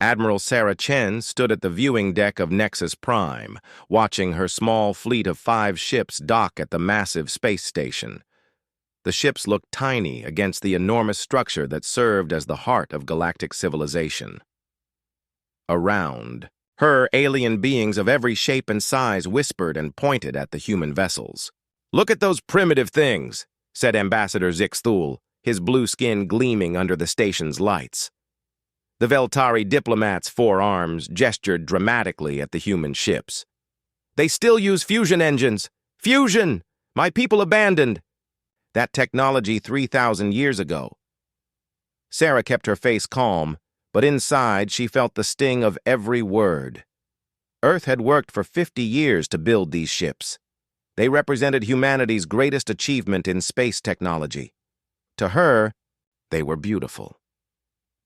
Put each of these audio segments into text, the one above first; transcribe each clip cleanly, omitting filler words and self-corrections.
Admiral Sarah Chen stood at the viewing deck of Nexus Prime, watching her small fleet of 5 ships dock at the massive space station. The ships looked tiny against the enormous structure that served as the heart of galactic civilization. Around her, alien beings of every shape and size whispered and pointed at the human vessels. "Look at those primitive things," said Ambassador Zixthul, his blue skin gleaming under the station's lights. The Veltari diplomats' forearms gestured dramatically at the human ships. "They still use fusion engines! Fusion! My people abandoned! That technology 3,000 years ago." Sarah kept her face calm, but inside she felt the sting of every word. Earth had worked for 50 years to build these ships. They represented humanity's greatest achievement in space technology. To her, they were beautiful.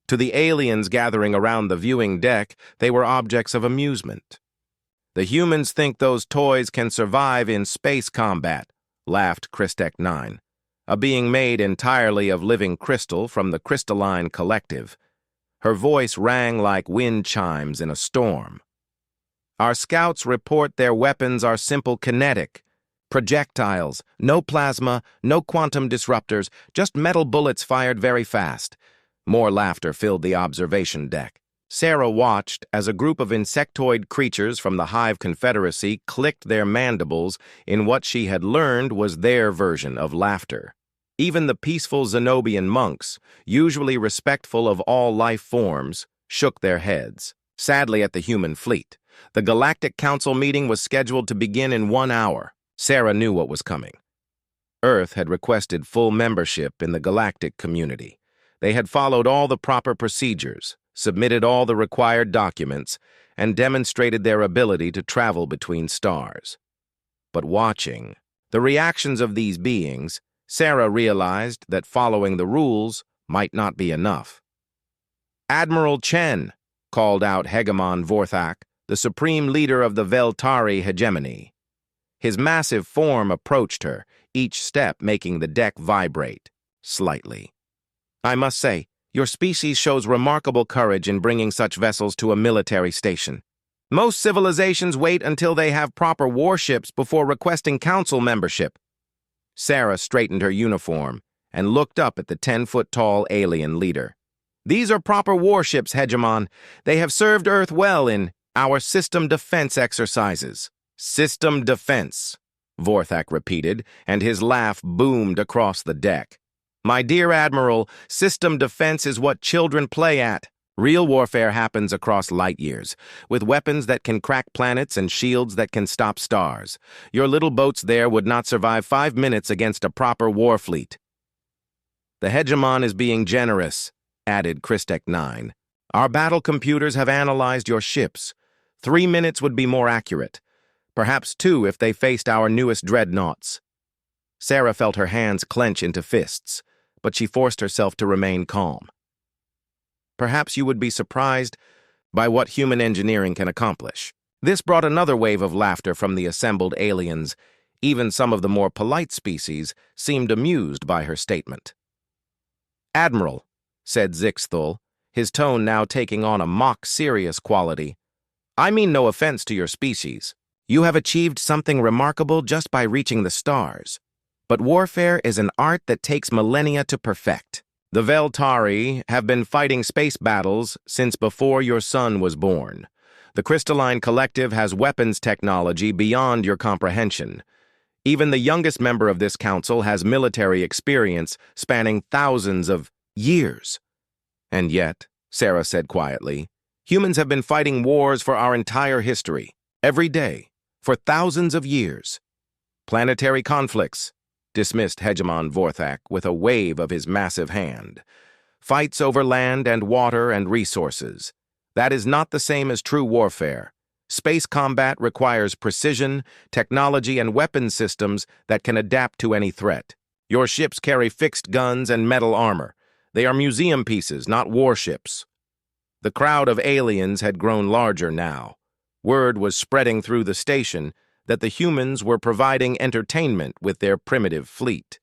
To the aliens gathering around the viewing deck, they were objects of amusement. "The humans think those toys can survive in space combat," laughed Christek 9, a being made entirely of living crystal from the Crystalline Collective. Her voice rang like wind chimes in a storm. "Our scouts report their weapons are simple kinetic. Projectiles, no plasma, no quantum disruptors, just metal bullets fired very fast." More laughter filled the observation deck. Sarah watched as a group of insectoid creatures from the Hive Confederacy clicked their mandibles in what she had learned was their version of laughter. Even the peaceful Zenobian monks, usually respectful of all life forms, shook their heads. Sadly, at the human fleet, the Galactic Council meeting was scheduled to begin in 1 hour. Sarah knew what was coming. Earth had requested full membership in the galactic community. They had followed all the proper procedures, submitted all the required documents, and demonstrated their ability to travel between stars. But watching the reactions of these beings, Sarah realized that following the rules might not be enough. "Admiral Chen," called out Hegemon Vorthak, the supreme leader of the Veltari hegemony. His massive form approached her, each step making the deck vibrate slightly. "I must say, your species shows remarkable courage in bringing such vessels to a military station. Most civilizations wait until they have proper warships before requesting council membership." Sarah straightened her uniform and looked up at the 10-foot-tall alien leader. "These are proper warships, Hegemon. They have served Earth well in our system defense exercises." "System defense," Vorthak repeated, and his laugh boomed across the deck. "My dear Admiral, system defense is what children play at. Real warfare happens across light years, with weapons that can crack planets and shields that can stop stars. Your little boats there would not survive 5 minutes against a proper war fleet." "The Hegemon is being generous," added Christek 9. "Our battle computers have analyzed your ships. 3 minutes would be more accurate. Perhaps 2 if they faced our newest dreadnoughts." Sarah felt her hands clench into fists, but she forced herself to remain calm. "Perhaps you would be surprised by what human engineering can accomplish." This brought another wave of laughter from the assembled aliens. Even some of the more polite species seemed amused by her statement. "Admiral," said Zixthul, his tone now taking on a mock-serious quality, "I mean no offense to your species. You have achieved something remarkable just by reaching the stars. But warfare is an art that takes millennia to perfect. The Veltari have been fighting space battles since before your son was born. The Crystalline Collective has weapons technology beyond your comprehension. Even the youngest member of this council has military experience spanning thousands of years. And yet," Sarah said quietly, "humans have been fighting wars for our entire history, every day, for thousands of years. Planetary conflicts," dismissed Hegemon Vorthak with a wave of his massive hand. "Fights over land and water and resources. That is not the same as true warfare. Space combat requires precision, technology, and weapon systems that can adapt to any threat. Your ships carry fixed guns and metal armor. They are museum pieces, not warships." The crowd of aliens had grown larger now. Word was spreading through the station that the humans were providing entertainment with their primitive fleet.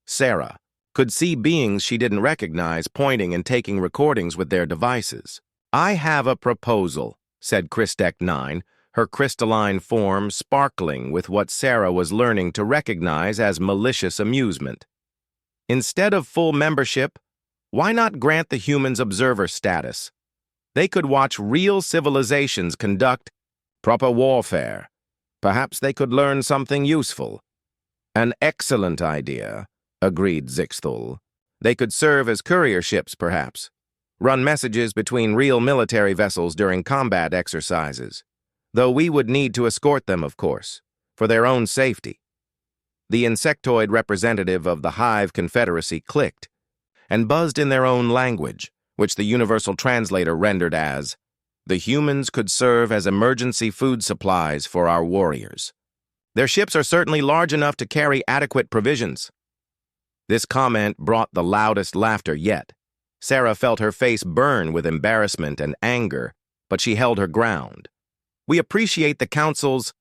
Sarah could see beings she didn't recognize pointing and taking recordings with their devices. "I have a proposal," said Christek 9, her crystalline form sparkling with what Sarah was learning to recognize as malicious amusement. "Instead of full membership, why not grant the humans observer status? They could watch real civilizations conduct proper warfare. Perhaps they could learn something useful." "An excellent idea," agreed Zixthul. "They could serve as courier ships, perhaps. Run messages between real military vessels during combat exercises. Though we would need to escort them, of course, for their own safety." The insectoid representative of the Hive Confederacy clicked and buzzed in their own language, which the universal translator rendered as, "The humans could serve as emergency food supplies for our warriors. Their ships are certainly large enough to carry adequate provisions." This comment brought the loudest laughter yet. Sarah felt her face burn with embarrassment and anger, but she held her ground. "We appreciate the Council's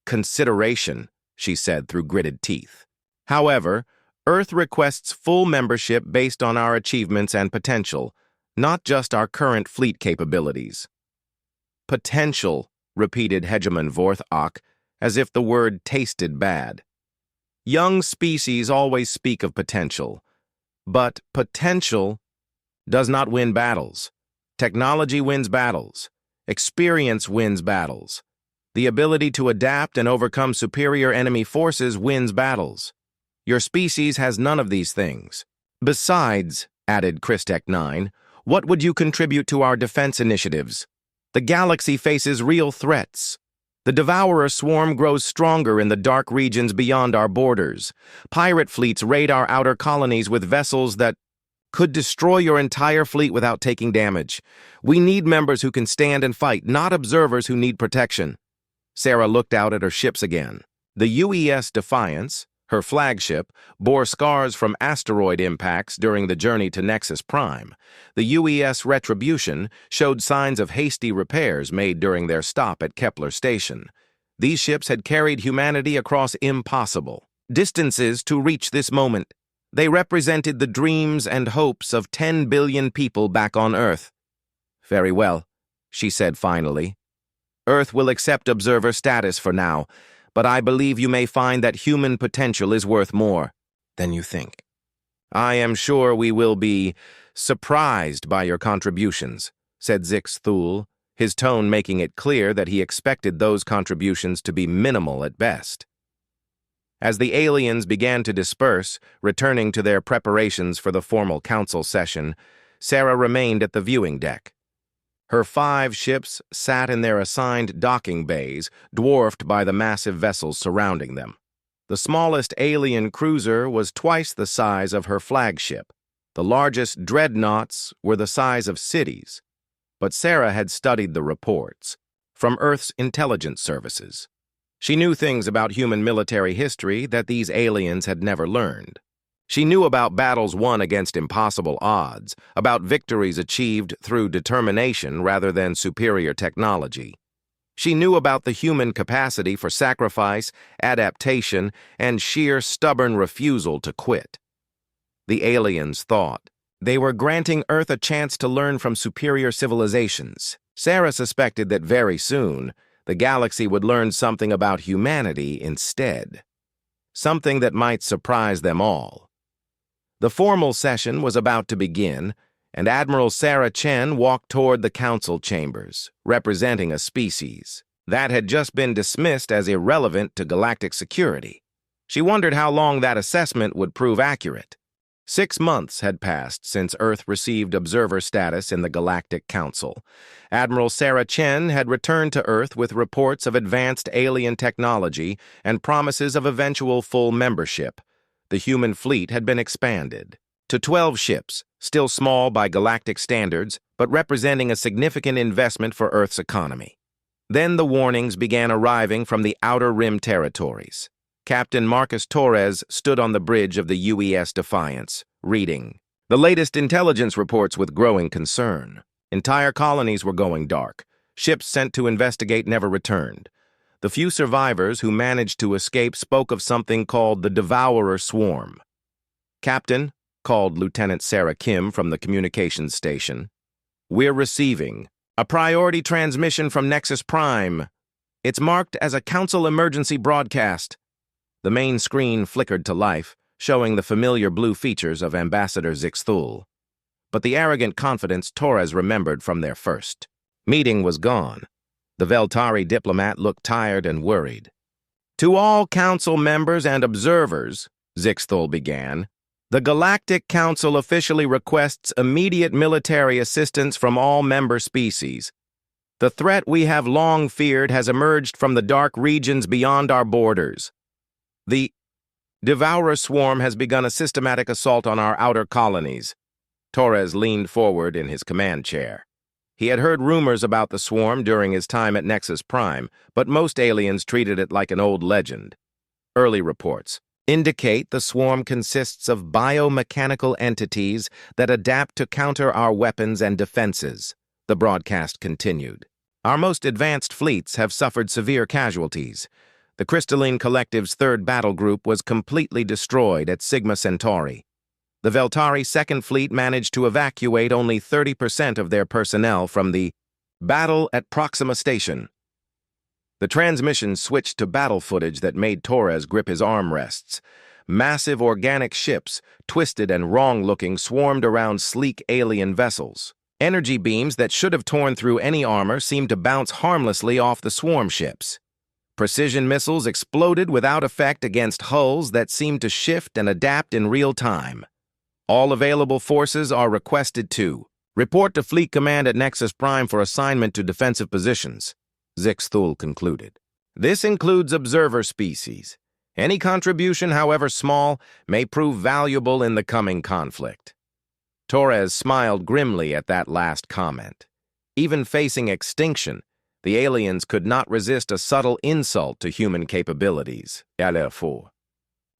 consideration," she said through gritted teeth. "However, Earth requests full membership based on our achievements and potential, not just our current fleet capabilities." "Potential," repeated Hegemon Vorthok, as if the word tasted bad. "Young species always speak of potential, but potential does not win battles. Technology wins battles. Experience wins battles. The ability to adapt and overcome superior enemy forces wins battles. Your species has none of these things. Besides," added Christek 9, "what would you contribute to our defense initiatives? The galaxy faces real threats. The Devourer swarm grows stronger in the dark regions beyond our borders. Pirate fleets raid our outer colonies with vessels that could destroy your entire fleet without taking damage. We need members who can stand and fight, not observers who need protection." Sarah looked out at her ships again. The UES Defiance, her flagship, bore scars from asteroid impacts during the journey to Nexus Prime. The UES Retribution showed signs of hasty repairs made during their stop at Kepler Station. These ships had carried humanity across impossible distances to reach this moment. They represented the dreams and hopes of 10 billion people back on Earth. "Very well," she said finally. "Earth will accept observer status for now, but I believe you may find that human potential is worth more than you think. I am sure we will be surprised by your contributions," said Zixthul, his tone making it clear that he expected those contributions to be minimal at best. As the aliens began to disperse, returning to their preparations for the formal council session, Sarah remained at the viewing deck. Her 5 ships sat in their assigned docking bays, dwarfed by the massive vessels surrounding them. The smallest alien cruiser was twice the size of her flagship. The largest dreadnoughts were the size of cities. But Sarah had studied the reports from Earth's intelligence services. She knew things about human military history that these aliens had never learned. She knew about battles won against impossible odds, about victories achieved through determination rather than superior technology. She knew about the human capacity for sacrifice, adaptation, and sheer stubborn refusal to quit. The aliens thought they were granting Earth a chance to learn from superior civilizations. Sarah suspected that very soon, the galaxy would learn something about humanity instead. Something that might surprise them all. The formal session was about to begin, and Admiral Sarah Chen walked toward the council chambers, representing a species that had just been dismissed as irrelevant to galactic security. She wondered how long that assessment would prove accurate. 6 months had passed since Earth received observer status in the Galactic Council. Admiral Sarah Chen had returned to Earth with reports of advanced alien technology and promises of eventual full membership. The human fleet had been expanded to 12 ships, still small by galactic standards, but representing a significant investment for Earth's economy. Then the warnings began arriving from the Outer Rim territories. Captain Marcus Torres stood on the bridge of the UES Defiance, reading the latest intelligence reports with growing concern. Entire colonies were going dark. Ships sent to investigate never returned. The few survivors who managed to escape spoke of something called the Devourer Swarm. "Captain," called Lieutenant Sarah Kim from the communications station, We're receiving a priority transmission from Nexus Prime. It's marked as a Council emergency broadcast. The main screen flickered to life, showing the familiar blue features of Ambassador Zixthul. But the arrogant confidence Torres remembered from their first meeting was gone. The Veltari diplomat looked tired and worried. To all Council members and observers, Zixthul began, the Galactic Council officially requests immediate military assistance from all member species. The threat we have long feared has emerged from the dark regions beyond our borders. The Devourer swarm has begun a systematic assault on our outer colonies. Torres leaned forward in his command chair. He had heard rumors about the swarm during his time at Nexus Prime, but most aliens treated it like an old legend. Early reports indicate the swarm consists of biomechanical entities that adapt to counter our weapons and defenses, the broadcast continued. Our most advanced fleets have suffered severe casualties. The Crystalline Collective's third battle group was completely destroyed at Sigma Centauri. The Veltari Second Fleet managed to evacuate only 30% of their personnel from the battle at Proxima Station. The transmission switched to battle footage that made Torres grip his armrests. Massive organic ships, twisted and wrong-looking, swarmed around sleek alien vessels. Energy beams that should have torn through any armor seemed to bounce harmlessly off the swarm ships. Precision missiles exploded without effect against hulls that seemed to shift and adapt in real time. All available forces are requested to report to Fleet Command at Nexus Prime for assignment to defensive positions, Zixthul concluded. This includes observer species. Any contribution, however small, may prove valuable in the coming conflict. Torres smiled grimly at that last comment. Even facing extinction, the aliens could not resist a subtle insult to human capabilities.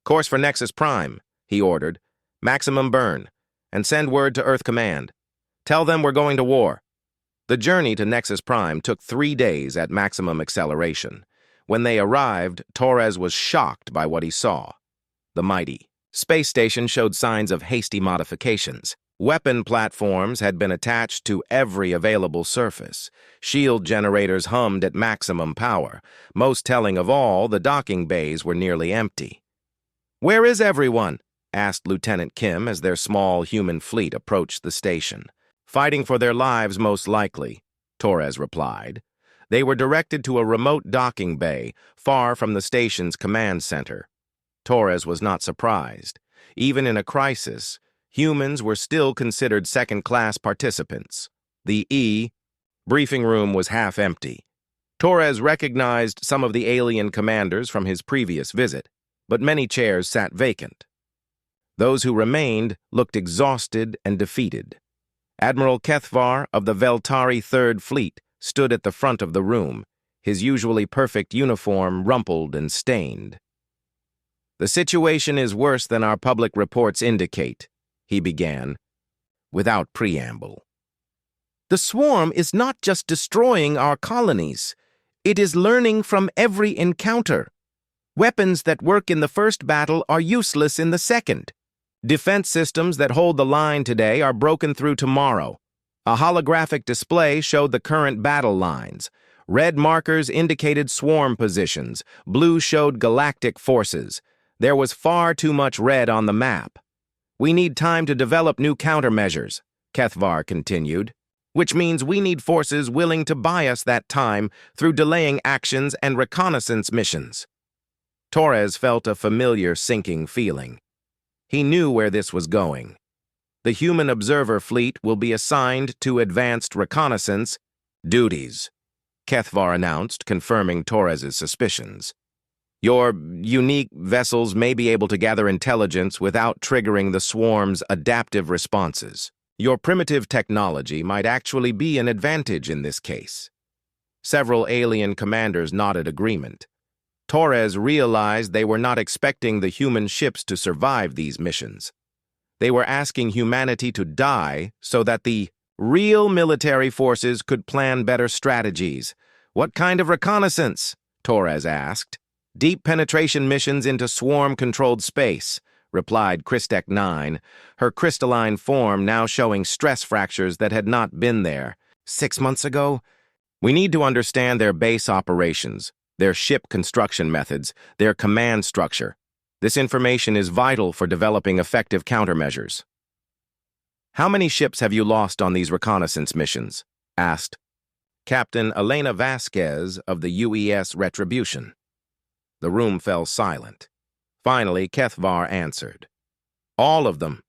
Course for Nexus Prime, he ordered. Maximum burn, and send word to Earth Command. Tell them we're going to war. The journey to Nexus Prime took 3 days at maximum acceleration. When they arrived, Torres was shocked by what he saw. The mighty space station showed signs of hasty modifications. Weapon platforms had been attached to every available surface. Shield generators hummed at maximum power. Most telling of all, the docking bays were nearly empty. "Where is everyone?" asked Lieutenant Kim as their small human fleet approached the station. "Fighting for their lives, most likely," Torres replied. They were directed to a remote docking bay, far from the station's command center. Torres was not surprised. Even in a crisis, humans were still considered second-class participants. The briefing room was half empty. Torres recognized some of the alien commanders from his previous visit, but many chairs sat vacant. Those who remained looked exhausted and defeated. Admiral Kethvar of the Veltari Third Fleet stood at the front of the room, his usually perfect uniform rumpled and stained. "The situation is worse than our public reports indicate," he began, without preamble. "The swarm is not just destroying our colonies. It is learning from every encounter. Weapons that work in the first battle are useless in the second. Defense systems that hold the line today are broken through tomorrow. A holographic display showed the current battle lines. Red markers indicated swarm positions. Blue showed galactic forces. There was far too much red on the map. We need time to develop new countermeasures," Kethvar continued, "which means we need forces willing to buy us that time through delaying actions and reconnaissance missions." Torres felt a familiar sinking feeling. He knew where this was going. The human observer fleet will be assigned to advanced reconnaissance duties, Kethvar announced, confirming Torres's suspicions. "Your unique vessels may be able to gather intelligence without triggering the swarm's adaptive responses. Your primitive technology might actually be an advantage in this case." Several alien commanders nodded agreement. Torres realized they were not expecting the human ships to survive these missions. They were asking humanity to die so that the real military forces could plan better strategies. "What kind of reconnaissance?" Torres asked. "Deep penetration missions into swarm-controlled space. replied Christek 9, her crystalline form now showing stress fractures that had not been there 6 months ago. We need to understand their base operations, their ship construction methods, their command structure. This information is vital for developing effective countermeasures. How many ships have you lost on these reconnaissance missions? Asked Captain Elena Vasquez of the UES Retribution. The room fell silent. Finally, Kethvar answered. All of them.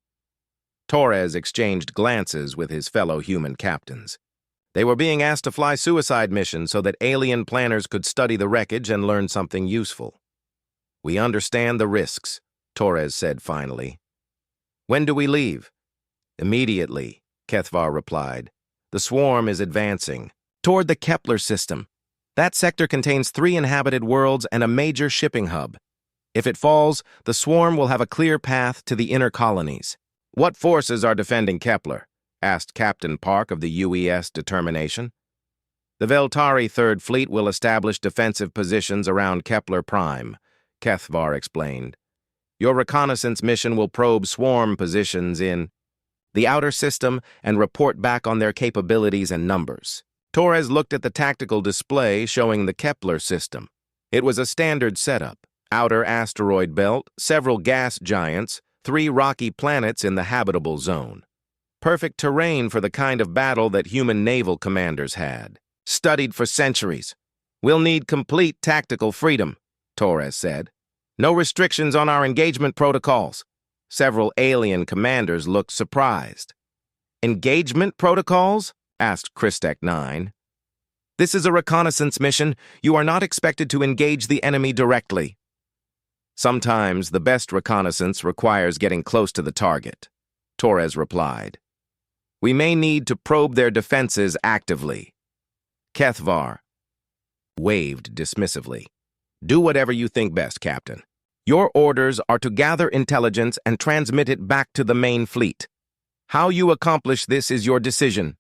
Torres exchanged glances with his fellow human captains. They were being asked to fly suicide missions so that alien planners could study the wreckage and learn something useful. We understand the risks, Torres said finally. When do we leave? Immediately, Kethvar replied. The swarm is advancing toward the Kepler system. That sector contains 3 inhabited worlds and a major shipping hub. If it falls, the swarm will have a clear path to the inner colonies. What forces are defending Kepler? Asked Captain Park of the UES Determination. The Veltari Third Fleet will establish defensive positions around Kepler Prime, Kethvar explained. Your reconnaissance mission will probe swarm positions in the outer system and report back on their capabilities and numbers. Torres looked at the tactical display showing the Kepler system. It was a standard setup. Outer asteroid belt, several gas giants, 3 rocky planets in the habitable zone. Perfect terrain for the kind of battle that human naval commanders had. Studied for centuries. We'll need complete tactical freedom, Torres said. No restrictions on our engagement protocols. Several alien commanders looked surprised. Engagement protocols? Asked Christek 9. This is a reconnaissance mission. You are not expected to engage the enemy directly. Sometimes the best reconnaissance requires getting close to the target, Torres replied. We may need to probe their defenses actively. Kethvar waved dismissively. Do whatever you think best, Captain. Your orders are to gather intelligence and transmit it back to the main fleet. How you accomplish this is your decision.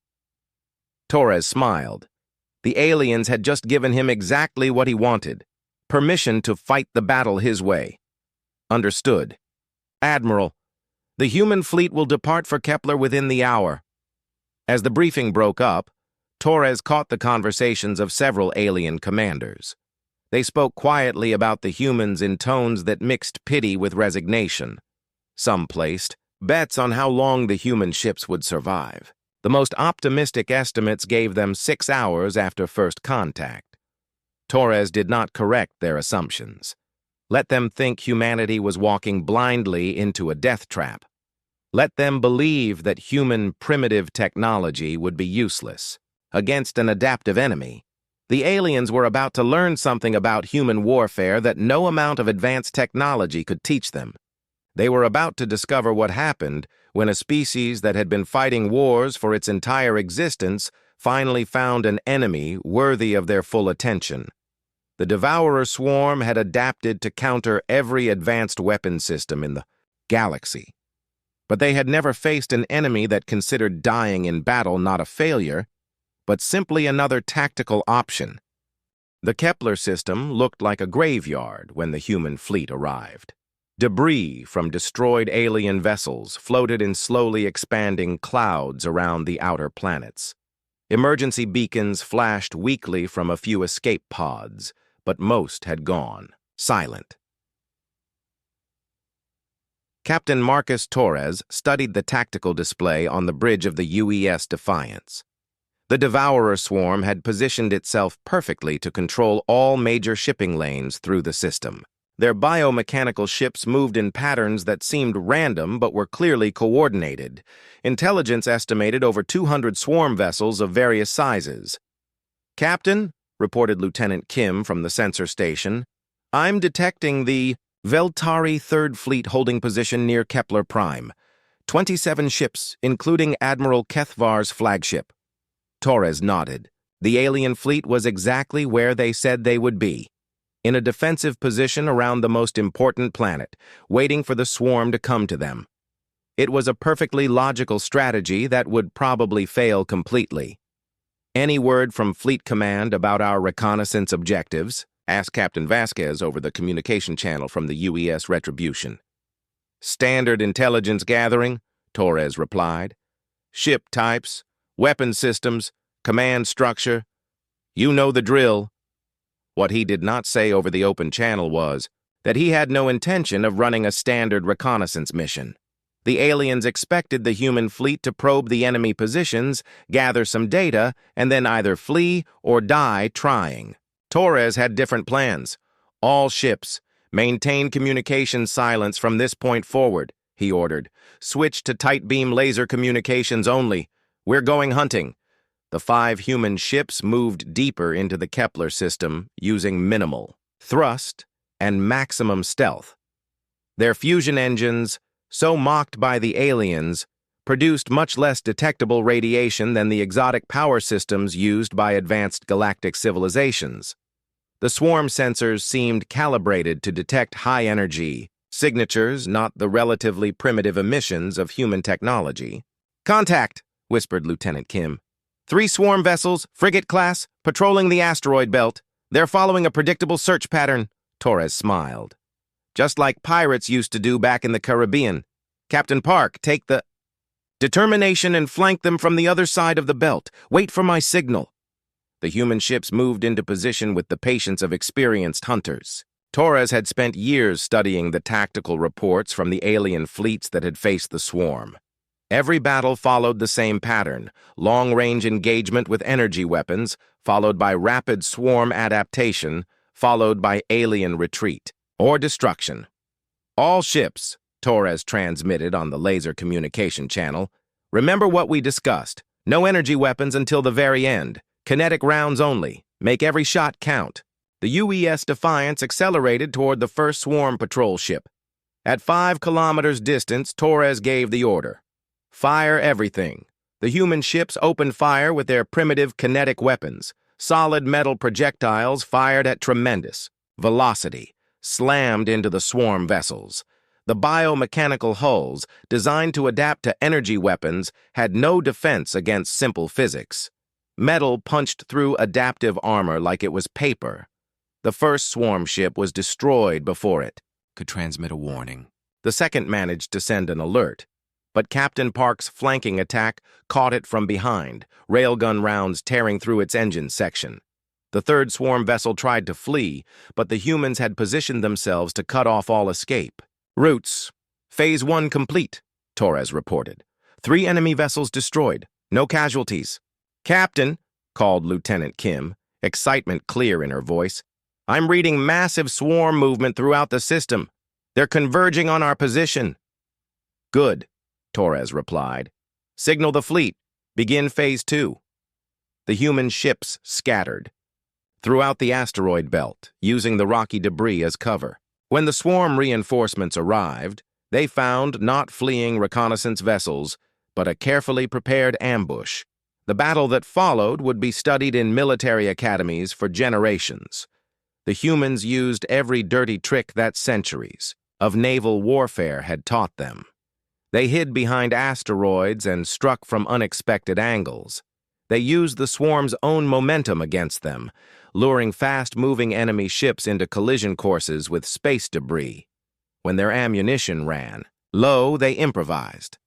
Torres smiled. The aliens had just given him exactly what he wanted. Permission to fight the battle his way. Understood. Admiral, the human fleet will depart for Kepler within the hour. As the briefing broke up, Torres caught the conversations of several alien commanders. They spoke quietly about the humans in tones that mixed pity with resignation. Some placed bets on how long the human ships would survive. The most optimistic estimates gave them 6 hours after first contact. Torres did not correct their assumptions. Let them think humanity was walking blindly into a death trap. Let them believe that human primitive technology would be useless against an adaptive enemy. The aliens were about to learn something about human warfare that no amount of advanced technology could teach them. They were about to discover what happened when a species that had been fighting wars for its entire existence finally found an enemy worthy of their full attention. The Devourer swarm had adapted to counter every advanced weapon system in the galaxy. But they had never faced an enemy that considered dying in battle not a failure, but simply another tactical option. The Kepler system looked like a graveyard when the human fleet arrived. Debris from destroyed alien vessels floated in slowly expanding clouds around the outer planets. Emergency beacons flashed weakly from a few escape pods, but most had gone silent. Captain Marcus Torres studied the tactical display on the bridge of the UES Defiance. The Devourer swarm had positioned itself perfectly to control all major shipping lanes through the system. Their biomechanical ships moved in patterns that seemed random but were clearly coordinated. Intelligence estimated over 200 swarm vessels of various sizes. Captain, reported Lieutenant Kim from the sensor station, I'm detecting the Veltari Third Fleet holding position near Kepler Prime. 27 ships, including Admiral Kethvar's flagship. Torres nodded. The alien fleet was exactly where they said they would be, in a defensive position around the most important planet, waiting for the swarm to come to them. It was a perfectly logical strategy that would probably fail completely. Any word from Fleet Command about our reconnaissance objectives? Asked Captain Vasquez over the communication channel from the UES Retribution. Standard intelligence gathering, Torres replied. Ship types, weapon systems, command structure. You know the drill. What he did not say over the open channel was that he had no intention of running a standard reconnaissance mission. The aliens expected the human fleet to probe the enemy positions, gather some data, and then either flee or die trying. Torres had different plans. All ships, maintain communication silence from this point forward, he ordered. Switch to tight beam laser communications only. We're going hunting. The 5 human ships moved deeper into the Kepler system using minimal thrust and maximum stealth. Their fusion engines, so mocked by the aliens, produced much less detectable radiation than the exotic power systems used by advanced galactic civilizations. The swarm sensors seemed calibrated to detect high-energy signatures, not the relatively primitive emissions of human technology. "Contact," whispered Lieutenant Kim. 3 swarm vessels, frigate class, patrolling the asteroid belt. They're following a predictable search pattern, Torres smiled. Just like pirates used to do back in the Caribbean. Captain Park, take the determination and flank them from the other side of the belt. Wait for my signal. The human ships moved into position with the patience of experienced hunters. Torres had spent years studying the tactical reports from the alien fleets that had faced the swarm. Every battle followed the same pattern: long-range engagement with energy weapons, followed by rapid swarm adaptation, followed by alien retreat or destruction. All ships, Torres transmitted on the laser communication channel. Remember what we discussed. No energy weapons until the very end. Kinetic rounds only. Make every shot count. The UES Defiance accelerated toward the first swarm patrol ship. At 5 kilometers distance, Torres gave the order. Fire everything. The human ships opened fire with their primitive kinetic weapons. Solid metal projectiles fired at tremendous velocity, slammed into the swarm vessels. The biomechanical hulls, designed to adapt to energy weapons, had no defense against simple physics. Metal punched through adaptive armor like it was paper. The first swarm ship was destroyed before it could transmit a warning. The second managed to send an alert, but Captain Park's flanking attack caught it from behind, railgun rounds tearing through its engine section. The third swarm vessel tried to flee, but the humans had positioned themselves to cut off all escape. Routes. Phase 1 complete, Torres reported. 3 enemy vessels destroyed. No casualties. Captain, called Lieutenant Kim, excitement clear in her voice. I'm reading massive swarm movement throughout the system. They're converging on our position. Good, Torres replied. Signal the fleet. Begin Phase 2. The human ships scattered throughout the asteroid belt, using the rocky debris as cover. When the swarm reinforcements arrived, they found not fleeing reconnaissance vessels, but a carefully prepared ambush. The battle that followed would be studied in military academies for generations. The humans used every dirty trick that centuries of naval warfare had taught them. They hid behind asteroids and struck from unexpected angles. They used the swarm's own momentum against them, luring fast-moving enemy ships into collision courses with space debris. When their ammunition ran low, they improvised.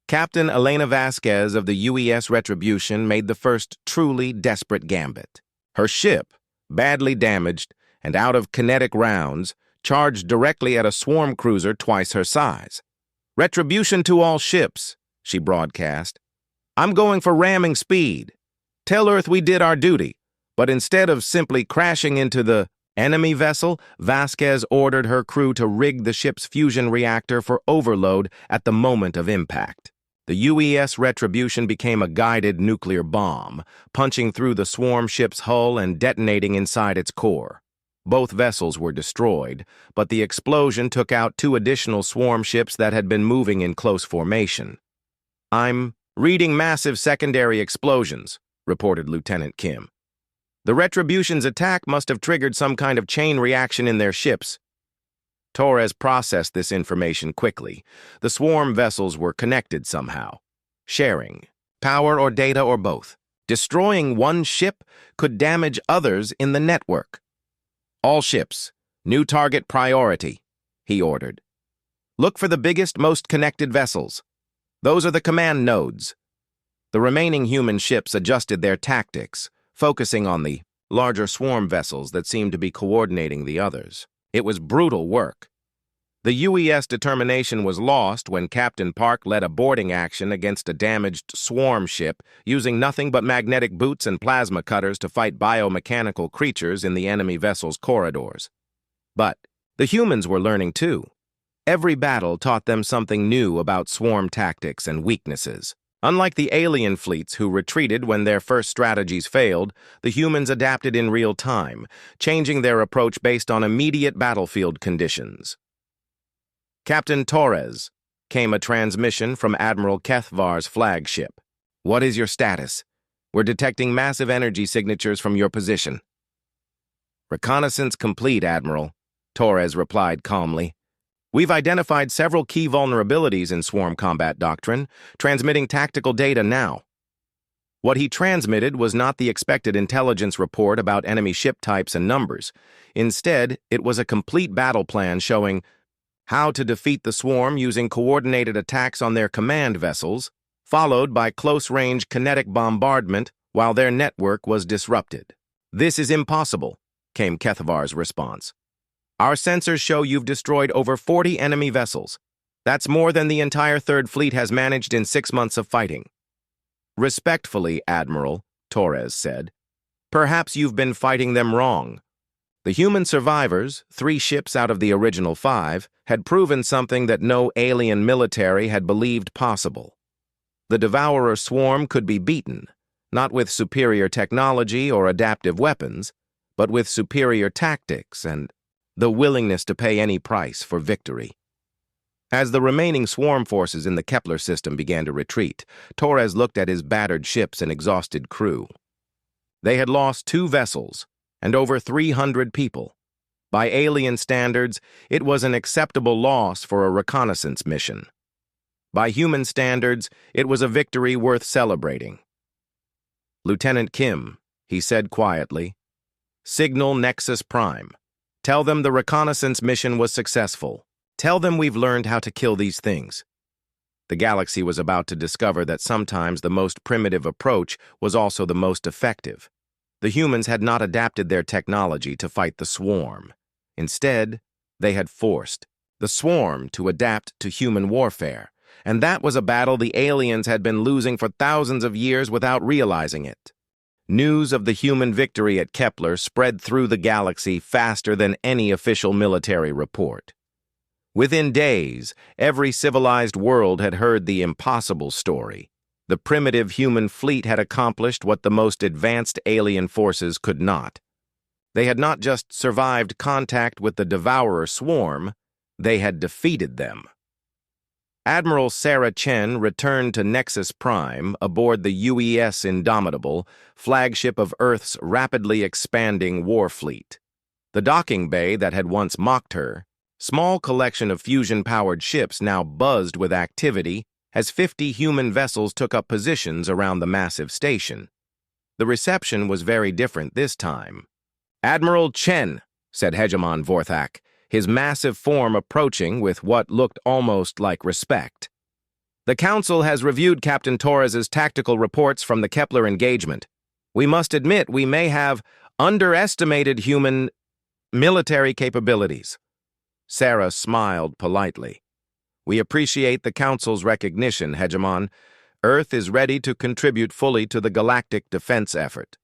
Captain Elena Vasquez of the UES Retribution made the first truly desperate gambit. Her ship, badly damaged and out of kinetic rounds, charged directly at a swarm cruiser twice her size. Retribution to all ships, she broadcast. I'm going for ramming speed. Tell Earth we did our duty. But instead of simply crashing into the enemy vessel, Vasquez ordered her crew to rig the ship's fusion reactor for overload at the moment of impact. The UES Retribution became a guided nuclear bomb, punching through the swarm ship's hull and detonating inside its core. Both vessels were destroyed, but the explosion took out 2 additional swarm ships that had been moving in close formation. I'm reading massive secondary explosions, reported Lieutenant Kim. The Retribution's attack must have triggered some kind of chain reaction in their ships. Torres processed this information quickly. The swarm vessels were connected somehow, sharing power or data or both. Destroying one ship could damage others in the network. All ships, new target priority, he ordered. Look for the biggest, most connected vessels. Those are the command nodes. The remaining human ships adjusted their tactics, focusing on the larger swarm vessels that seemed to be coordinating the others. It was brutal work. The UES determination was lost when Captain Park led a boarding action against a damaged swarm ship, using nothing but magnetic boots and plasma cutters to fight biomechanical creatures in the enemy vessel's corridors. But the humans were learning too. Every battle taught them something new about swarm tactics and weaknesses. Unlike the alien fleets who retreated when their first strategies failed, the humans adapted in real time, changing their approach based on immediate battlefield conditions. Captain Torres, came a transmission from Admiral Kethvar's flagship. What is your status? We're detecting massive energy signatures from your position. Reconnaissance complete, Admiral, Torres replied calmly. We've identified several key vulnerabilities in swarm combat doctrine, transmitting tactical data now. What he transmitted was not the expected intelligence report about enemy ship types and numbers. Instead, it was a complete battle plan showing how to defeat the swarm using coordinated attacks on their command vessels, followed by close-range kinetic bombardment while their network was disrupted. This is impossible, came Kethvar's response. Our sensors show you've destroyed over 40 enemy vessels. That's more than the entire Third Fleet has managed in 6 months of fighting. Respectfully, Admiral, Torres said, perhaps you've been fighting them wrong. The human survivors, 3 ships out of the original 5, had proven something that no alien military had believed possible. The Devourer swarm could be beaten, not with superior technology or adaptive weapons, but with superior tactics and the willingness to pay any price for victory. As the remaining swarm forces in the Kepler system began to retreat, Torres looked at his battered ships and exhausted crew. They had lost 2 vessels and over 300 people. By alien standards, it was an acceptable loss for a reconnaissance mission. By human standards, it was a victory worth celebrating. Lieutenant Kim, he said quietly, signal Nexus Prime. Tell them the reconnaissance mission was successful. Tell them we've learned how to kill these things. The galaxy was about to discover that sometimes the most primitive approach was also the most effective. The humans had not adapted their technology to fight the swarm. Instead, they had forced the swarm to adapt to human warfare, and that was a battle the aliens had been losing for thousands of years without realizing it. News of the human victory at Kepler spread through the galaxy faster than any official military report. Within days, every civilized world had heard the impossible story. The primitive human fleet had accomplished what the most advanced alien forces could not. They had not just survived contact with the Devourer swarm, they had defeated them. Admiral Sarah Chen returned to Nexus Prime aboard the UES Indomitable, flagship of Earth's rapidly expanding war fleet. The docking bay that had once mocked her, small collection of fusion-powered ships now buzzed with activity as 50 human vessels took up positions around the massive station. The reception was very different this time. Admiral Chen, said Hegemon Vorthak, his massive form approaching with what looked almost like respect. The Council has reviewed Captain Torres's tactical reports from the Kepler engagement. We must admit we may have underestimated human military capabilities. Sarah smiled politely. We appreciate the Council's recognition, Hegemon. Earth is ready to contribute fully to the galactic defense effort.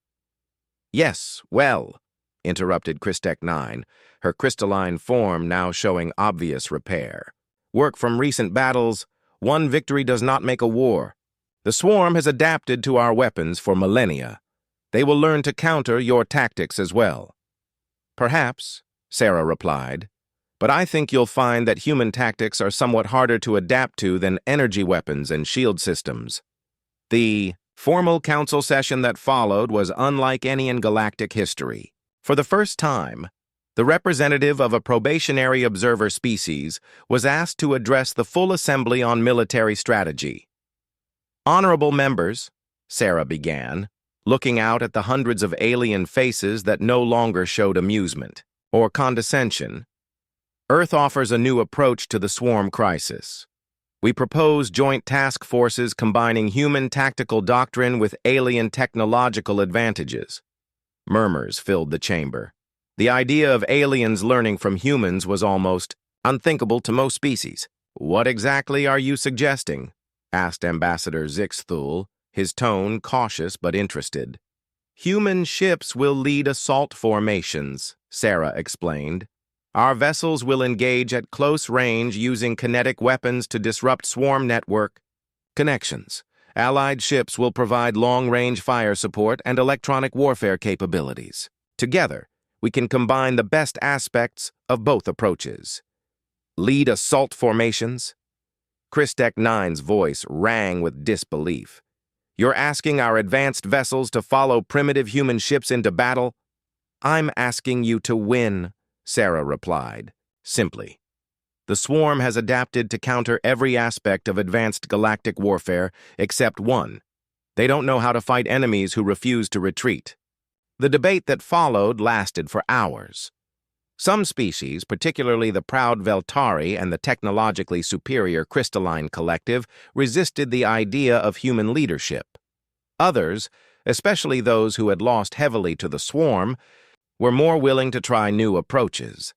Yes, well, interrupted Christek 9, her crystalline form now showing obvious repair. Work from recent battles, one victory does not make a war. The swarm has adapted to our weapons for millennia. They will learn to counter your tactics as well. Perhaps, Sarah replied, but I think you'll find that human tactics are somewhat harder to adapt to than energy weapons and shield systems. The formal council session that followed was unlike any in galactic history. For the first time, the representative of a probationary observer species was asked to address the full assembly on military strategy. Honorable members, Sarah began, looking out at the hundreds of alien faces that no longer showed amusement or condescension. Earth offers a new approach to the swarm crisis. We propose joint task forces combining human tactical doctrine with alien technological advantages. Murmurs filled the chamber. The idea of aliens learning from humans was almost unthinkable to most species. "What exactly are you suggesting?" asked Ambassador Zixthul, his tone cautious but interested. "Human ships will lead assault formations," Sarah explained. "Our vessels will engage at close range using kinetic weapons to disrupt swarm network connections. Allied ships will provide long-range fire support and electronic warfare capabilities. Together, we can combine the best aspects of both approaches." "Lead assault formations?" Christek Nine's voice rang with disbelief. "You're asking our advanced vessels to follow primitive human ships into battle?" "I'm asking you to win," Sarah replied, simply. "The swarm has adapted to counter every aspect of advanced galactic warfare except one. They don't know how to fight enemies who refuse to retreat." The debate that followed lasted for hours. Some species, particularly the proud Veltari and the technologically superior Crystalline Collective, resisted the idea of human leadership. Others, especially those who had lost heavily to the swarm, were more willing to try new approaches.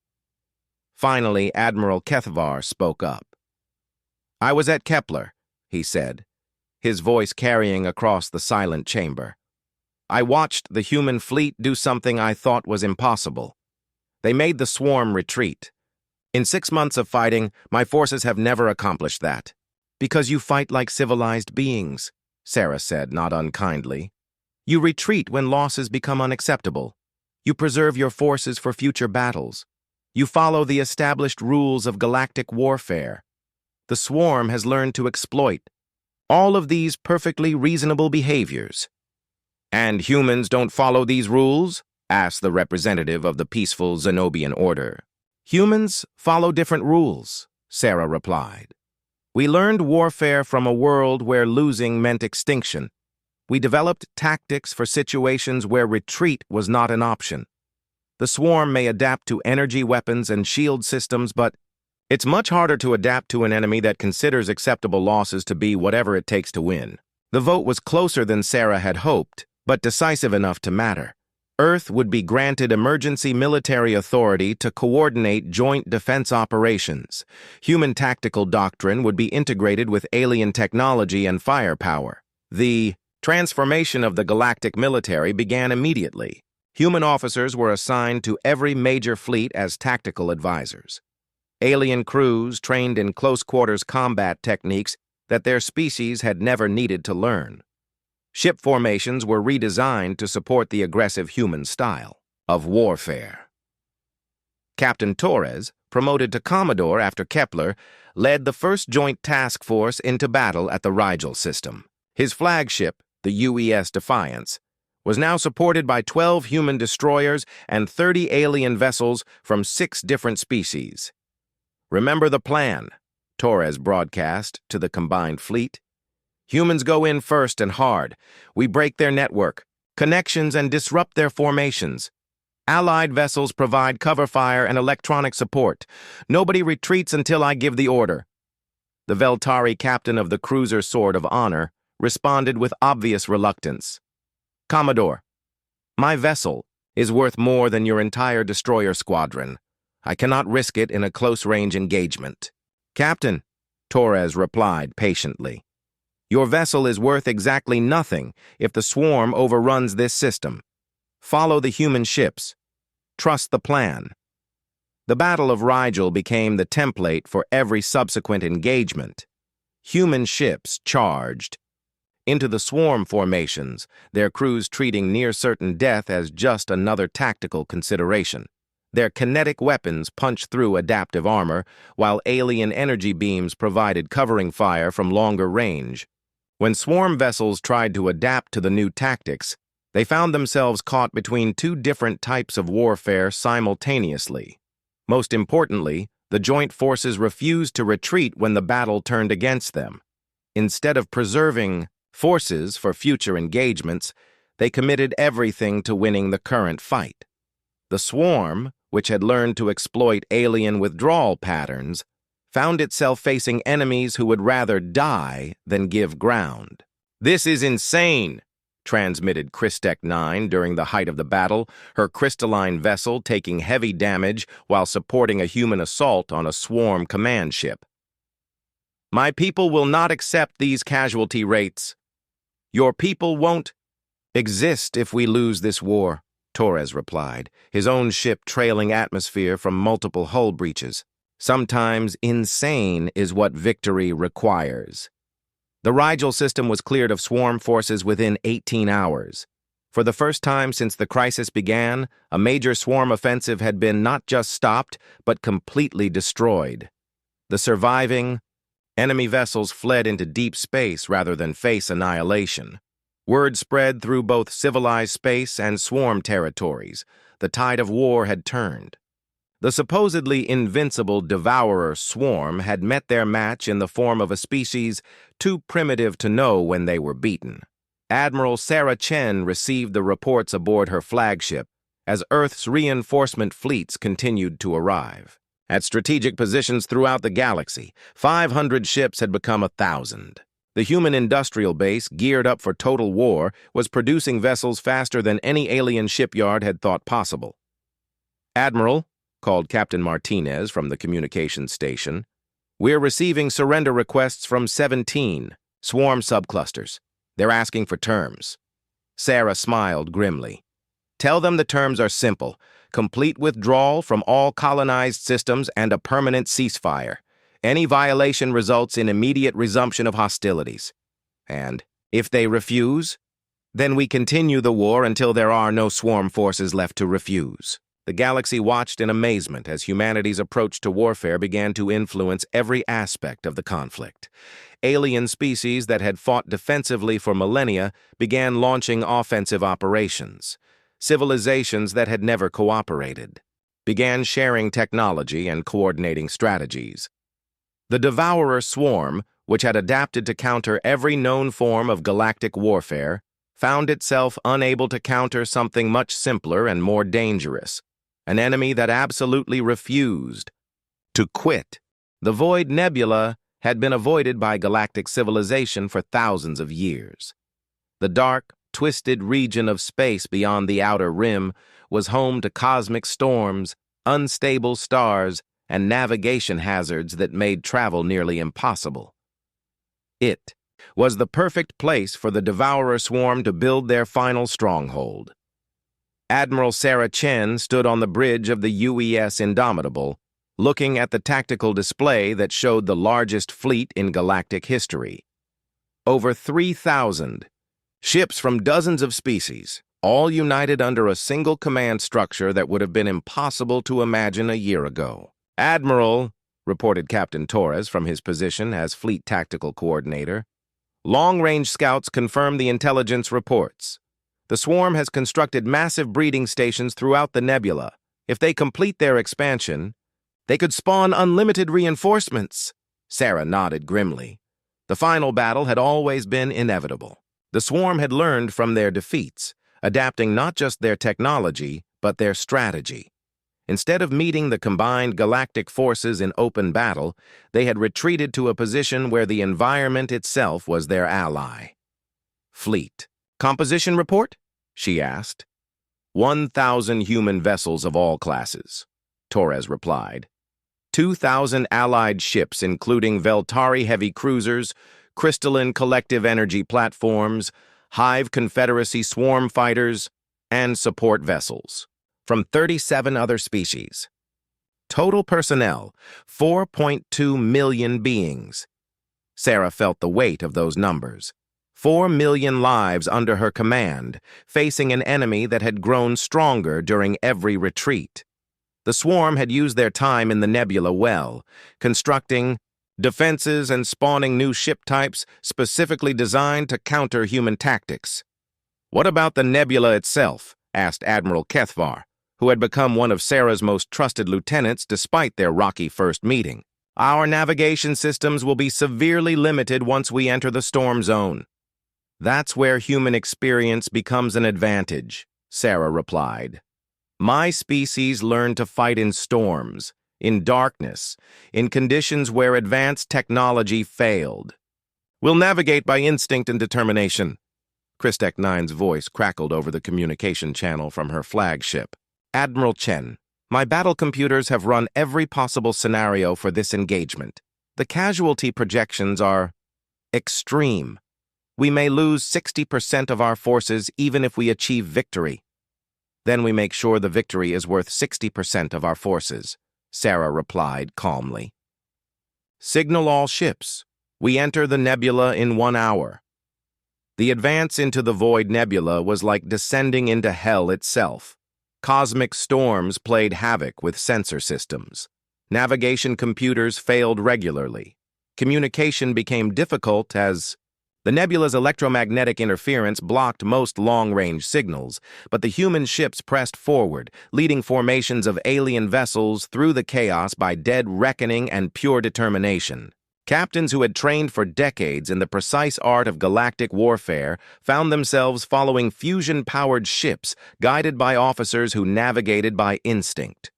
Finally, Admiral Kethvar spoke up. "I was at Kepler," he said, his voice carrying across the silent chamber. "I watched the human fleet do something I thought was impossible. They made the swarm retreat. In 6 months of fighting, my forces have never accomplished that." "Because you fight like civilized beings," Sarah said, not unkindly. "You retreat when losses become unacceptable. You preserve your forces for future battles. You follow the established rules of galactic warfare. The swarm has learned to exploit all of these perfectly reasonable behaviors." "And humans don't follow these rules?" asked the representative of the peaceful Zenobian order. "Humans follow different rules," Sarah replied. "We learned warfare from a world where losing meant extinction. We developed tactics for situations where retreat was not an option. The swarm may adapt to energy weapons and shield systems, but it's much harder to adapt to an enemy that considers acceptable losses to be whatever it takes to win." The vote was closer than Sarah had hoped, but decisive enough to matter. Earth would be granted emergency military authority to coordinate joint defense operations. Human tactical doctrine would be integrated with alien technology and firepower. The transformation of the galactic military began immediately. Human officers were assigned to every major fleet as tactical advisors. Alien crews trained in close-quarters combat techniques that their species had never needed to learn. Ship formations were redesigned to support the aggressive human style of warfare. Captain Torres, promoted to Commodore after Kepler, led the first joint task force into battle at the Rigel system. His flagship, the UES Defiance, was now supported by 12 human destroyers and 30 alien vessels from 6 different species. "Remember the plan," Torres broadcast to the combined fleet. "Humans go in first and hard. We break their network, connections, and disrupt their formations. Allied vessels provide cover fire and electronic support. Nobody retreats until I give the order." The Veltari captain of the cruiser Sword of Honor responded with obvious reluctance. "Commodore, my vessel is worth more than your entire destroyer squadron. I cannot risk it in a close-range engagement." "Captain," Torres replied patiently, "your vessel is worth exactly nothing if the swarm overruns this system. Follow the human ships. Trust the plan." The Battle of Rigel became the template for every subsequent engagement. Human ships charged into the swarm formations, their crews treating near-certain death as just another tactical consideration. Their kinetic weapons punched through adaptive armor, while alien energy beams provided covering fire from longer range. When swarm vessels tried to adapt to the new tactics, they found themselves caught between 2 different types of warfare simultaneously. Most importantly, the joint forces refused to retreat when the battle turned against them. Instead of preserving forces for future engagements, they committed everything to winning the current fight. The swarm which had learned to exploit alien withdrawal patterns, found itself facing enemies who would rather die than give ground. "This is insane," transmitted Christek 9 during the height of the battle, her crystalline vessel taking heavy damage while supporting a human assault on a swarm command ship. "My people will not accept these casualty rates. Your people won't exist if we lose this war," Torres replied, his own ship trailing atmosphere from multiple hull breaches. "Sometimes insane is what victory requires." The Rigel system was cleared of swarm forces within 18 hours. For the first time since the crisis began, a major swarm offensive had been not just stopped, but completely destroyed. The surviving enemy vessels fled into deep space rather than face annihilation. Word spread through both civilized space and swarm territories. The tide of war had turned. The supposedly invincible devourer swarm had met their match in the form of a species too primitive to know when they were beaten. Admiral Sarah Chen received the reports aboard her flagship as Earth's reinforcement fleets continued to arrive. At strategic positions throughout the galaxy, 500 ships had become 1,000. The human industrial base, geared up for total war, was producing vessels faster than any alien shipyard had thought possible. "Admiral," called Captain Martinez from the communications station, "we're receiving surrender requests from 17 swarm subclusters. They're asking for terms." Sarah smiled grimly. "Tell them the terms are simple: complete withdrawal from all colonized systems and a permanent ceasefire. Any violation results in immediate resumption of hostilities. And if they refuse, then we continue the war until there are no swarm forces left to refuse." The galaxy watched in amazement as humanity's approach to warfare began to influence every aspect of the conflict. Alien species that had fought defensively for millennia began launching offensive operations. Civilizations that had never cooperated began sharing technology and coordinating strategies. The Devourer swarm, which had adapted to counter every known form of galactic warfare, found itself unable to counter something much simpler and more dangerous: an enemy that absolutely refused to quit. The Void Nebula had been avoided by galactic civilization for thousands of years. The dark, twisted region of space beyond the outer rim was home to cosmic storms, unstable stars, and navigation hazards that made travel nearly impossible. It was the perfect place for the Devourer swarm to build their final stronghold. Admiral Sarah Chen stood on the bridge of the UES Indomitable, looking at the tactical display that showed the largest fleet in galactic history. Over 3,000 ships from dozens of species, all united under a single command structure that would have been impossible to imagine a year ago. "Admiral," reported Captain Torres from his position as Fleet Tactical Coordinator, "long-range scouts confirm the intelligence reports. The swarm has constructed massive breeding stations throughout the nebula. If they complete their expansion, they could spawn unlimited reinforcements." Sarah nodded grimly. The final battle had always been inevitable. The swarm had learned from their defeats, adapting not just their technology, but their strategy. Instead of meeting the combined galactic forces in open battle, they had retreated to a position where the environment itself was their ally. "Fleet composition report?" she asked. 1,000 human vessels of all classes," Torres replied. 2,000 allied ships including Veltari heavy cruisers, crystalline collective energy platforms, Hive Confederacy swarm fighters, and support vessels from 37 other species. Total personnel, 4.2 million beings. Sarah felt the weight of those numbers. 4 million lives under her command, facing an enemy that had grown stronger during every retreat. The swarm had used their time in the nebula well, constructing defenses and spawning new ship types specifically designed to counter human tactics. "What about the nebula itself?" asked Admiral Kethvar, who had become one of Sarah's most trusted lieutenants despite their rocky first meeting. "Our navigation systems will be severely limited once we enter the storm zone." "That's where human experience becomes an advantage," Sarah replied. My species learned to fight in storms, in darkness, in conditions where advanced technology failed. We'll navigate by instinct and determination. Christek Nine's voice crackled over the communication channel from her flagship. Admiral Chen, my battle computers have run every possible scenario for this engagement. The casualty projections are extreme. We may lose 60% of our forces even if we achieve victory. Then we make sure the victory is worth 60% of our forces, Sarah replied calmly. Signal all ships. We enter the nebula in 1 hour. The advance into the Void Nebula was like descending into hell itself. Cosmic storms played havoc with sensor systems. Navigation computers failed regularly. Communication became difficult as the nebula's electromagnetic interference blocked most long-range signals, but the human ships pressed forward, leading formations of alien vessels through the chaos by dead reckoning and pure determination. Captains who had trained for decades in the precise art of galactic warfare found themselves following fusion-powered ships guided by officers who navigated by instinct.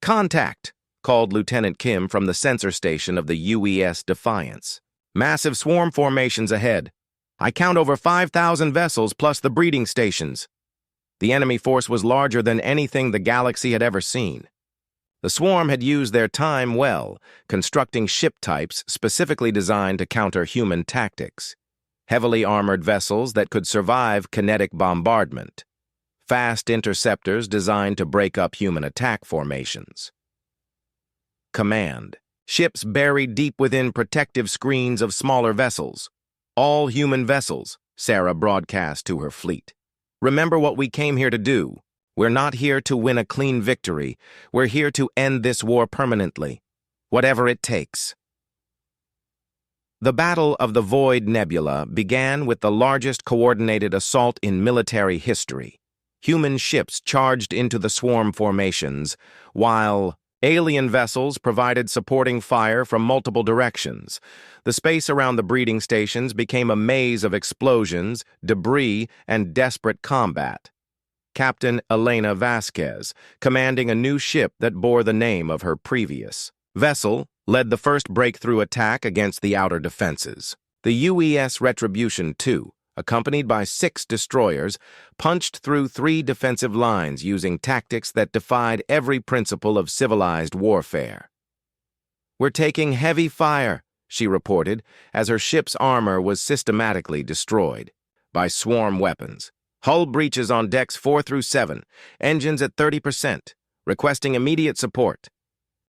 "Contact!" called Lieutenant Kim from the sensor station of the UES Defiance. "Massive swarm formations ahead. I count over 5,000 vessels plus the breeding stations." The enemy force was larger than anything the galaxy had ever seen. The swarm had used their time well, constructing ship types specifically designed to counter human tactics. Heavily armored vessels that could survive kinetic bombardment. Fast interceptors designed to break up human attack formations. Command. Ships buried deep within protective screens of smaller vessels. "All human vessels," Sarah broadcast to her fleet. "Remember what we came here to do. We're not here to win a clean victory. We're here to end this war permanently, whatever it takes." The Battle of the Void Nebula began with the largest coordinated assault in military history. Human ships charged into the swarm formations, while alien vessels provided supporting fire from multiple directions. The space around the breeding stations became a maze of explosions, debris, and desperate combat. Captain Elena Vasquez, commanding a new ship that bore the name of her previous vessel, led the first breakthrough attack against the outer defenses. The UES Retribution II, accompanied by 6 destroyers, punched through 3 defensive lines using tactics that defied every principle of civilized warfare. "We're taking heavy fire," she reported, as her ship's armor was systematically destroyed by swarm weapons. "Hull breaches on decks 4 through 7, engines at 30%, requesting immediate support."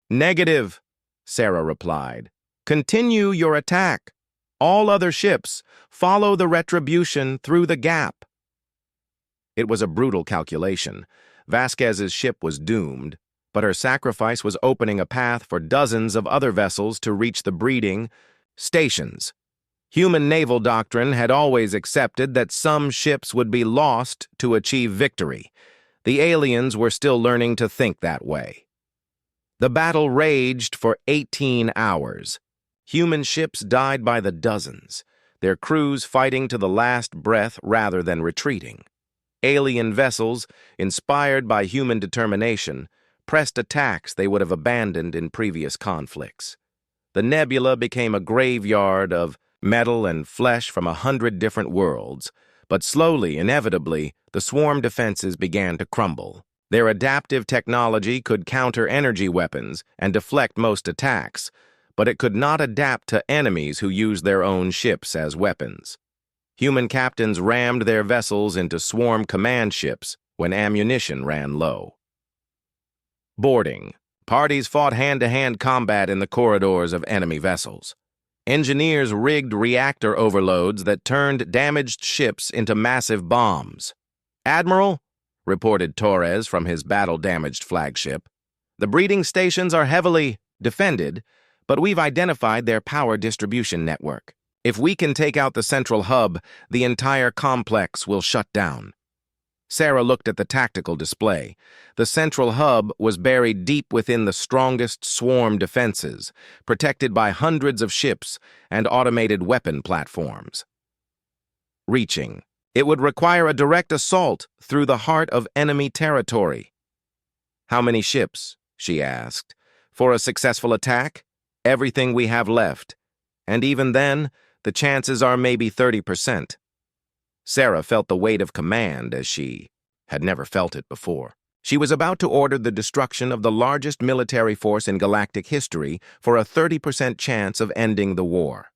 "Negative," Sarah replied. "Continue your attack. All other ships, follow the Retribution through the gap." It was a brutal calculation. Vasquez's ship was doomed, but her sacrifice was opening a path for dozens of other vessels to reach the breeding stations. Human naval doctrine had always accepted that some ships would be lost to achieve victory. The aliens were still learning to think that way. The battle raged for 18 hours. Human ships died by the dozens, their crews fighting to the last breath rather than retreating. Alien vessels, inspired by human determination, pressed attacks they would have abandoned in previous conflicts. The nebula became a graveyard of metal and flesh from 100 different worlds, but slowly, inevitably, the swarm defenses began to crumble. Their adaptive technology could counter energy weapons and deflect most attacks, but it could not adapt to enemies who used their own ships as weapons. Human captains rammed their vessels into swarm command ships when ammunition ran low. Boarding. Parties fought hand-to-hand combat in the corridors of enemy vessels. Engineers rigged reactor overloads that turned damaged ships into massive bombs. "Admiral," reported Torres from his battle-damaged flagship, "the breeding stations are heavily defended, but we've identified their power distribution network. If we can take out the central hub, the entire complex will shut down." Sarah looked at the tactical display. The central hub was buried deep within the strongest swarm defenses, protected by hundreds of ships and automated weapon platforms. Reaching. It would require a direct assault through the heart of enemy territory. "How many ships?" she asked. "For a successful attack? Everything we have left. And even then, the chances are maybe 30%. Sarah felt the weight of command as she had never felt it before. She was about to order the destruction of the largest military force in galactic history for a 30% chance of ending the war.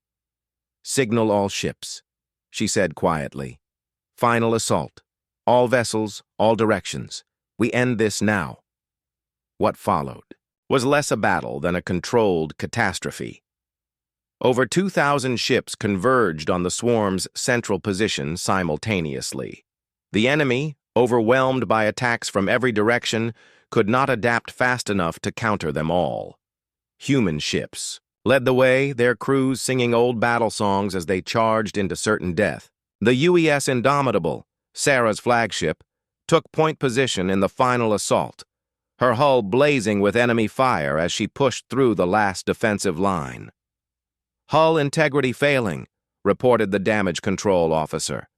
"Signal all ships," she said quietly. "Final assault. All vessels, all directions. We end this now." What followed was less a battle than a controlled catastrophe. Over 2,000 ships converged on the swarm's central position simultaneously. The enemy, overwhelmed by attacks from every direction, could not adapt fast enough to counter them all. Human ships led the way, their crews singing old battle songs as they charged into certain death. The UES Indomitable, Sarah's flagship, took point position in the final assault, her hull blazing with enemy fire as she pushed through the last defensive line. "Hull integrity failing," reported the damage control officer.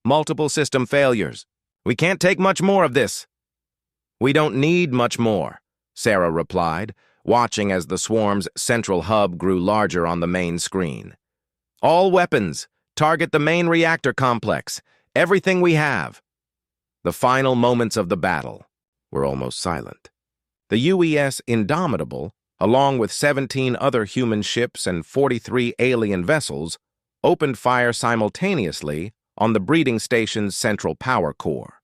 "Multiple system failures. We can't take much more of this." "We don't need much more," Sarah replied, watching as the swarm's central hub grew larger on the main screen. "All weapons, target the main reactor complex. Everything we have." The final moments of the battle were almost silent. The UES Indomitable, along with 17 other human ships and 43 alien vessels, opened fire simultaneously on the breeding station's central power core.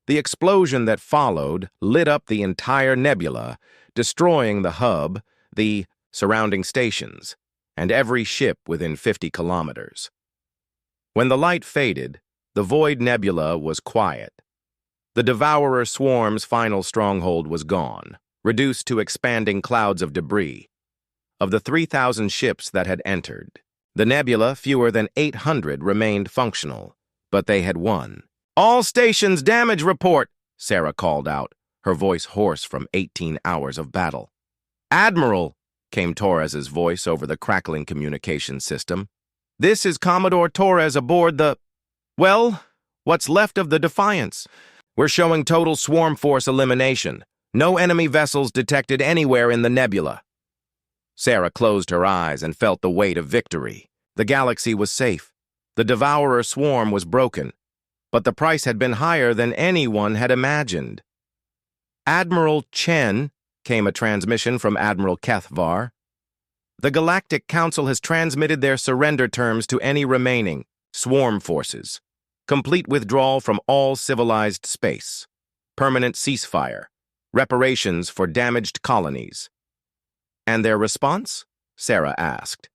The explosion that followed lit up the entire nebula, destroying the hub, the surrounding stations, and every ship within 50 kilometers. When the light faded, the void nebula was quiet. The Devourer swarm's final stronghold was gone, reduced to expanding clouds of debris. Of the 3,000 ships that had entered, the nebula, fewer than 800, remained functional, but they had won. "All stations damage report," Sarah called out, her voice hoarse from 18 hours of battle. "Admiral," came Torres's voice over the crackling communication system. "This is Commodore Torres aboard the... well, what's left of the Defiance. We're showing total swarm force elimination. No enemy vessels detected anywhere in the nebula." Sarah closed her eyes and felt the weight of victory. The galaxy was safe. The Devourer swarm was broken. But the price had been higher than anyone had imagined. "Admiral Chen," came a transmission from Admiral Kethvar. "The Galactic Council has transmitted their surrender terms to any remaining swarm forces. Complete withdrawal from all civilized space. Permanent ceasefire. Reparations for damaged colonies." "And their response?" Sarah asked.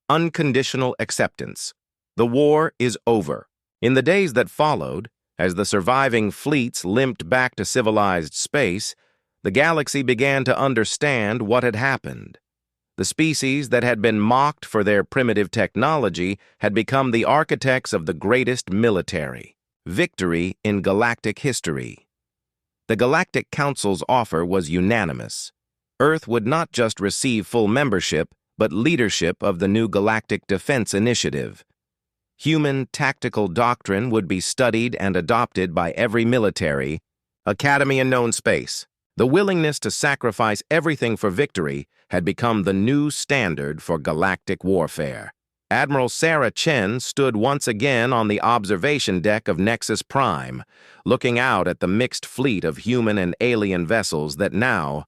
"Unconditional acceptance. The war is over." In the days that followed, as the surviving fleets limped back to civilized space, the galaxy began to understand what had happened. The species that had been mocked for their primitive technology had become the architects of the greatest military victory in galactic history. The Galactic Council's offer was unanimous. Earth would not just receive full membership, but leadership of the new Galactic Defense Initiative. Human tactical doctrine would be studied and adopted by every military, academy in known space. The willingness to sacrifice everything for victory had become the new standard for galactic warfare. Admiral Sarah Chen stood once again on the observation deck of Nexus Prime, looking out at the mixed fleet of human and alien vessels that now